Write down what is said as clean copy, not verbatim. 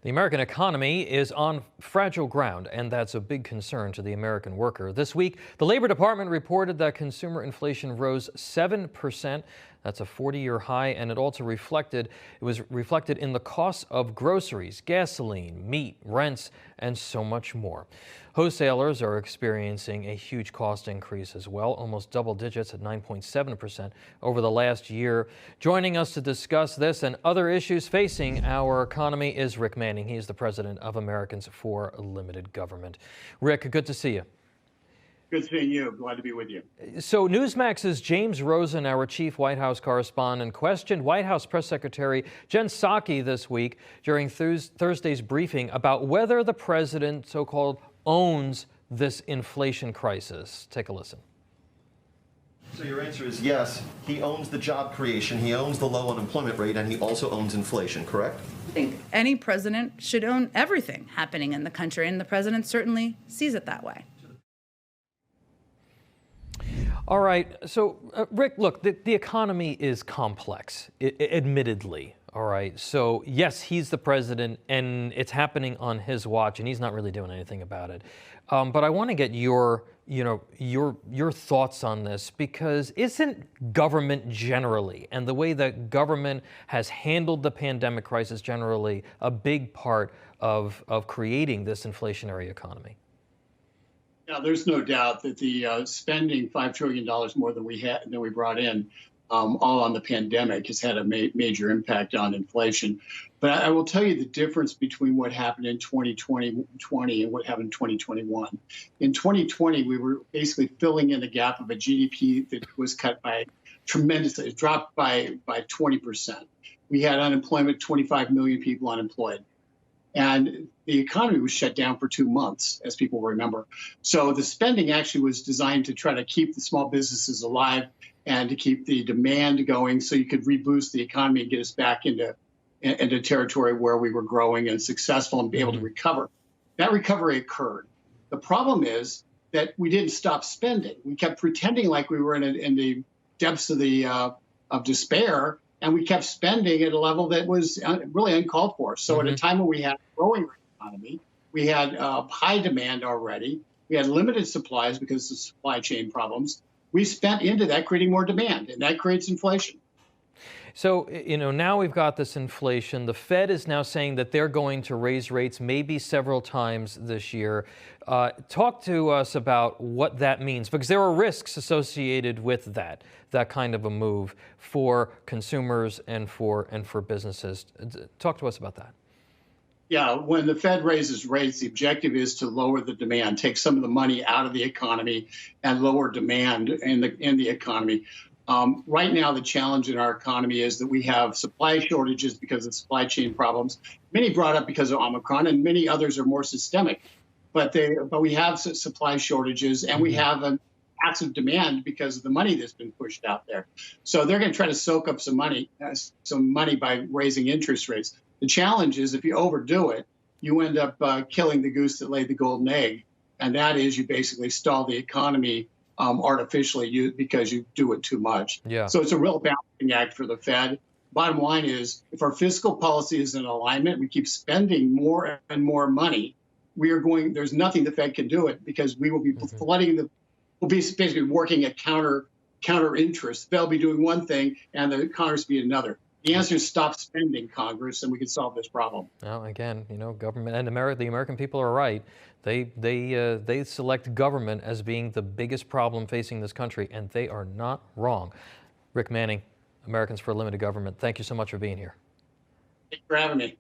The American economy is on fragile ground, and that's a big concern to the American worker. This week, the Labor Department reported that consumer inflation rose 7%. That's a 40-year high, and it was reflected in the costs of groceries, gasoline, meat, rents, and so much more. Wholesalers are experiencing a huge cost increase as well, almost double digits at 9.7% over the last year. Joining us to discuss this and other issues facing our economy is Rick Manning. He is the president of Americans for Limited Government. Rick, good to see you. Good seeing you. Glad to be with you. So Newsmax's James Rosen, our chief White House correspondent, questioned White House Press Secretary Jen Psaki this week during Thursday's briefing about whether the president, so-called, owns this inflation crisis. Take a listen. So your answer is yes, he owns the job creation, he owns the low unemployment rate, and he also owns inflation, correct? I think any president should own everything happening in the country, and the president certainly sees it that way. All right. So, Rick, look, the economy is complex, admittedly. All right. So, yes, he's the president, and it's happening on his watch, and he's not really doing anything about it. But I want to get your thoughts on this, because isn't government generally, and the way that government has handled the pandemic crisis generally, a big part of creating this inflationary economy? Now, there's no doubt that the spending $5 trillion more than we brought in, all on the pandemic, has had a major impact on inflation. But I will tell you the difference between what happened in 2020 and what happened in 2021. In 2020, we were basically filling in the gap of a GDP that was cut by tremendously. It dropped by 20%. We had unemployment, 25 million people unemployed. And the economy was shut down for 2 months, as people remember. So the spending actually was designed to try to keep the small businesses alive and to keep the demand going so you could reboost the economy and get us back into territory where we were growing and successful and be able to recover. That recovery occurred. The problem is that we didn't stop spending. We kept pretending like we were in the depths of despair, and we kept spending at a level that was really uncalled for. So at a time when we had a growing economy, we had high demand already, we had limited supplies because of supply chain problems, we spent into that, creating more demand, and that creates inflation. So, now we've got this inflation. The Fed is now saying that they're going to raise rates maybe several times this year. Talk to us about what that means, because there are risks associated with that kind of a move for consumers and for businesses. Talk to us about that. Yeah, when the Fed raises rates, the objective is to lower the demand, take some of the money out of the economy and lower demand in the economy. Right now, the challenge in our economy is that we have supply shortages because of supply chain problems. Many brought up because of Omicron, and many others are more systemic. But we have supply shortages, and we have an massive demand because of the money that's been pushed out there. So they're going to try to soak up some money by raising interest rates. The challenge is if you overdo it, you end up killing the goose that laid the golden egg, and that is you basically stall the economy artificially because you do it too much. Yeah. So it's a real balancing act for the Fed. Bottom line is, if our fiscal policy is in alignment, we keep spending more and more money, there's nothing the Fed can do it, because we will be flooding we'll be basically working at counter interest. They'll be doing one thing and the Congress be another. The answer is stop spending, Congress, and we can solve this problem. Well, again, government and the American people are right. They select government as being the biggest problem facing this country, and they are not wrong. Rick Manning, Americans for Limited Government, thank you so much for being here. Thanks for having me.